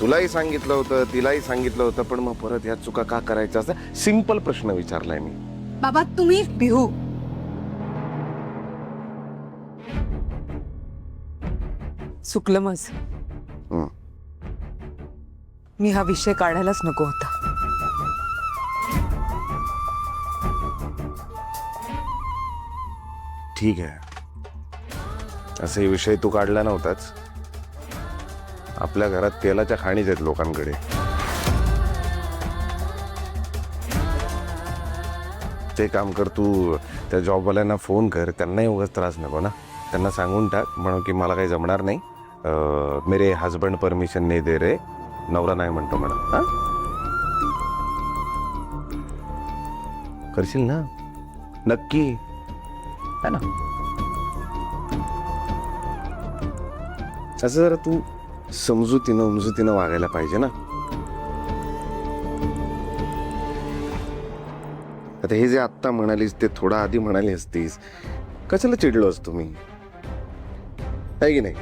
तुलाही सांगितलं होतं, तिलाही सांगितलं होतं, पण मग परत ह्या चुका का करायच्या असं सिंपल प्रश्न विचारलाय मी. बाबा तुम्ही बिहू चुकलं माझं. हं. मी हा विषय काढायलाच नको होता. ठीक आहे, असे विषय तू काढला नव्हताच. आपल्या घरात तेलाच्या खाणीच आहेत लोकांकडे. ते काम कर, तू त्या जॉबवाल्यांना फोन कर, त्यांनाही उगाच त्रास नको ना. त्यांना सांगून टाक, म्हणून की मला काही जमणार नाही, मेरे हस्बंड परमिशन नाही दे रे, नवरा नाही म्हणतो म्हणा. हा, करशील ना नक्की, है ना? असं जरा तू समजुतीनं उमजुतीनं वागायला पाहिजे ना. आता हे जे आत्ता म्हणालीस ते थोडा आधी म्हणाली असतीस, कशाला चिडलो असतो मी, आहे की नाही?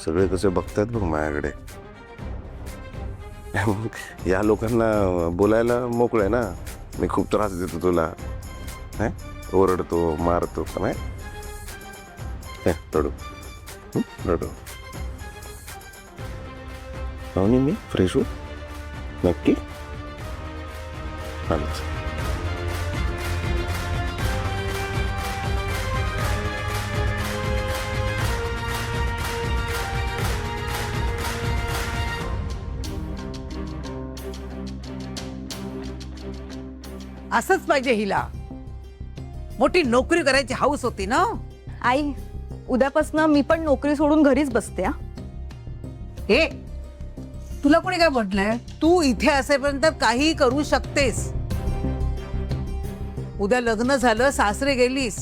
सगळे कसे बघतात बघ माझ्याकडे. या लोकांना बोलायला मोकळं आहे ना. मी खूप त्रास देतो तुला, ओरडतो, मारतो, पण रडू रडू पाहुणे मी फ्रेश हो नक्की. आलोच. असंच पाहिजे हिला. मोठी नोकरी करायची हौस होती ना. आई, उद्यापासून मी पण नोकरी सोडून घरीच बसते. हे तुला कोणी काय म्हटलंय? तू इथे असेपर्यंत काही करू शकतेस. उद्या लग्न झालं, सासरे गेलीस,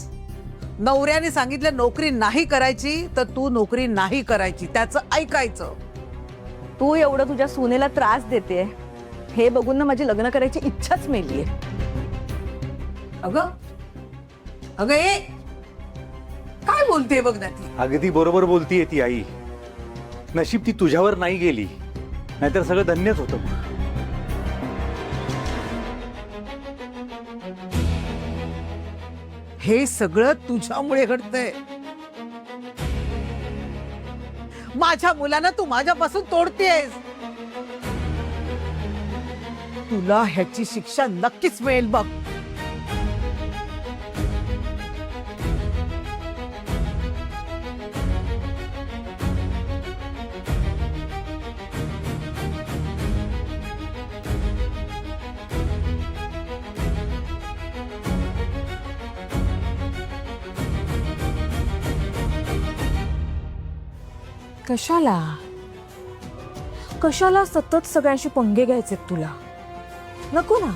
नवऱ्याने सांगितलं नोकरी नाही करायची तर तू नोकरी नाही करायची, त्याचं ऐकायचं. तू एवढं तुझ्या सुनेला त्रास देते हे बघून ना माझी लग्न करायची इच्छाच मेलीये. अगं अगं ए काय बोलते बघ ना ती. अगदी बरोबर बोलतीये ती आई. नशीब ती तुझ्यावर नाही गेली, नाहीतर सगळं धन्यच होतं. हे सगळं तुझ्यामुळे घडतंय. माझ्या मुलांना तू माझ्यापासून तोडतेस. तुला ह्याची शिक्षा नक्कीच मिळेल बघ. कशाला कशाला सतत सगळ्यांशी पंगे घ्यायचे तुला? नको ना.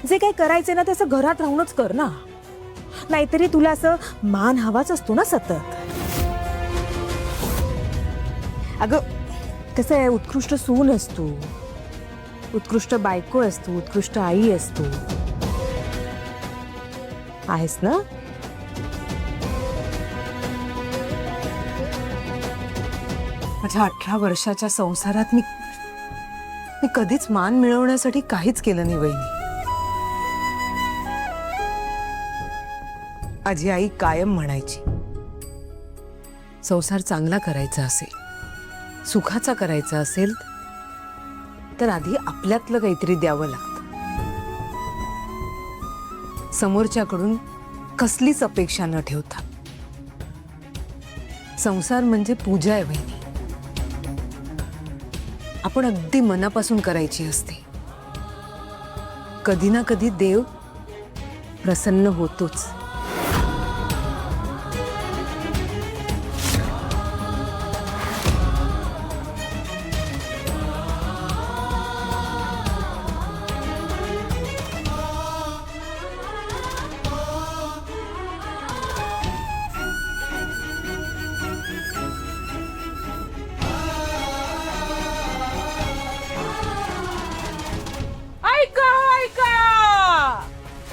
जे काही करायचे ना त्याचं घरात राहूनच कर ना. नाहीतरी तुला असं मान हवाच असतो ना सतत. अगं कसं आहे, उत्कृष्ट सून असतो, उत्कृष्ट बायको असतो, उत्कृष्ट आई असतो, आहेस ना? माझ्या 18 वर्षाच्या संसारात मी कधीच मान मिळवण्यासाठी काहीच केलं नाही वहिनी. माझी आई कायम म्हणायची, संसार चांगला करायचा असेल, सुखाचा करायचा असेल तर आधी आपल्यातलं काहीतरी द्यावं लागतं. समोरच्याकडून कसलीच अपेक्षा न ठेवता. संसार म्हणजे पूजा आहे वहिनी. आपण अगदी मनापासून करायची असते. कधी ना कधी देव प्रसन्न होतोच.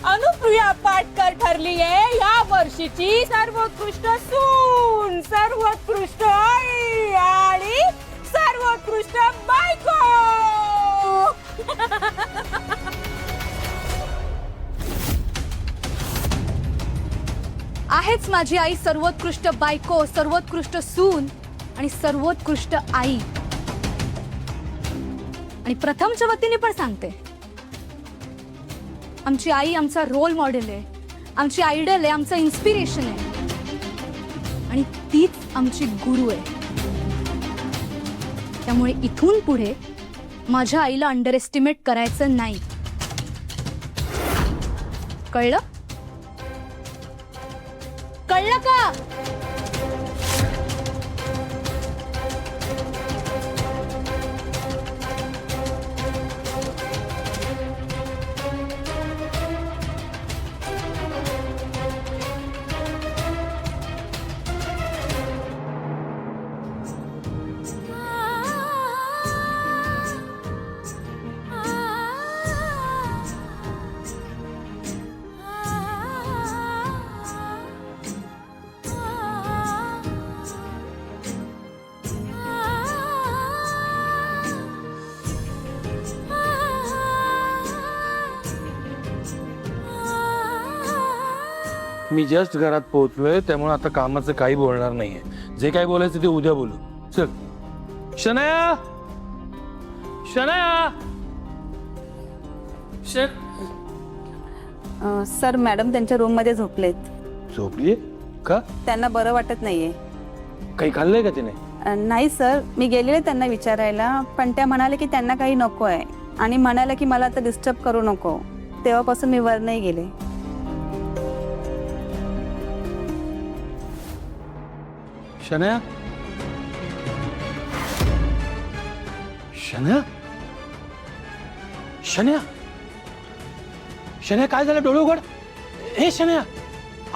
अनुप्रिया पाटकर ठरली आहे या वर्षीची सर्वोत्कृष्ट सून, सर्वोत्कृष्ट माझी आई सर्वोत्कृष्ट बायको, सर्वोत्कृष्ट सून आणि सर्वोत्कृष्ट आई. आणि प्रथमच्या वतीने पण सांगते, आमची आई आमचा रोल मॉडेल आहे, आमची आयडल आहे, आमचं इन्स्पिरेशन आहे आणि तीच आमची गुरु आहे. त्यामुळे इथून पुढे माझ्या आईला अंडर एस्टिमेट करायचं नाही. कळलं? कळलं का? मी जस्ट घरात पोहोचलोय, त्यामुळे आता कामाचं काही बोलणार नाहीये. जे काही बोलायचं ते उद्या बोलू. चल. शनया, शनया. सर, मॅडम त्यांच्या रूम मध्ये झोपलेत. झोपली का? त्यांना बरं वाटत नाहीये. काही खाल्लंय का तिने? नाही सर, मी गेलेले त्यांना विचारायला, पण त्या म्हणाले की त्यांना काही नको आहे आणि म्हणाले की मला आता डिस्टर्ब करू नको. तेव्हापासून मी वर नाही गेले. शनया, शनया, शनया, शनया, काय झालं? डोळे उघड. हे शनया,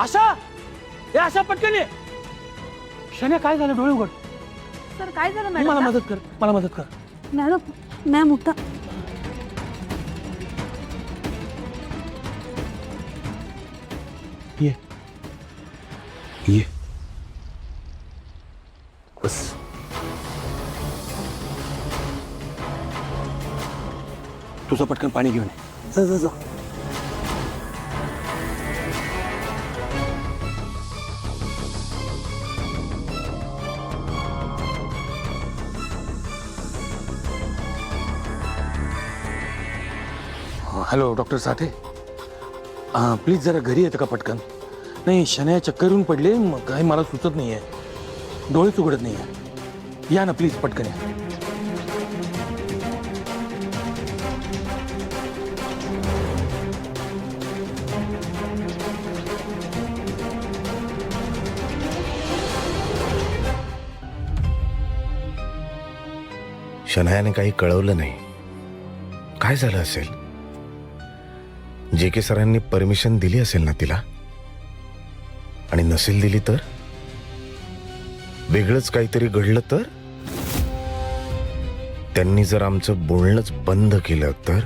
आशा, हे आशा, पटकन ये. शनया, काय झालं? डोळे उघड. सर, काय झालं मला मॅडम? मदत कर, मला मदत कर. मॅम उठा. ये, ये, बस. तुझं पटकन पाणी घेऊन ये. जा जा जा. हॅलो डॉक्टर साठे, प्लीज जरा घरी येतं का पटकन? नाही, शनया चक्कर येऊन पडले, मग काही मला सुचत नाही आहे, डोळेच उघडत नाही आहे. या ना प्लीज, पटकन या. शनायाने काही कळवलं नाही. काय झालं असेल? जे के सरांनी परमिशन दिली असेल ना तिला, आणि नसेल दिली तर वेगळंच काहीतरी घडलं तर, त्यांनी जर आमचं बोलणंच बंद केलं तर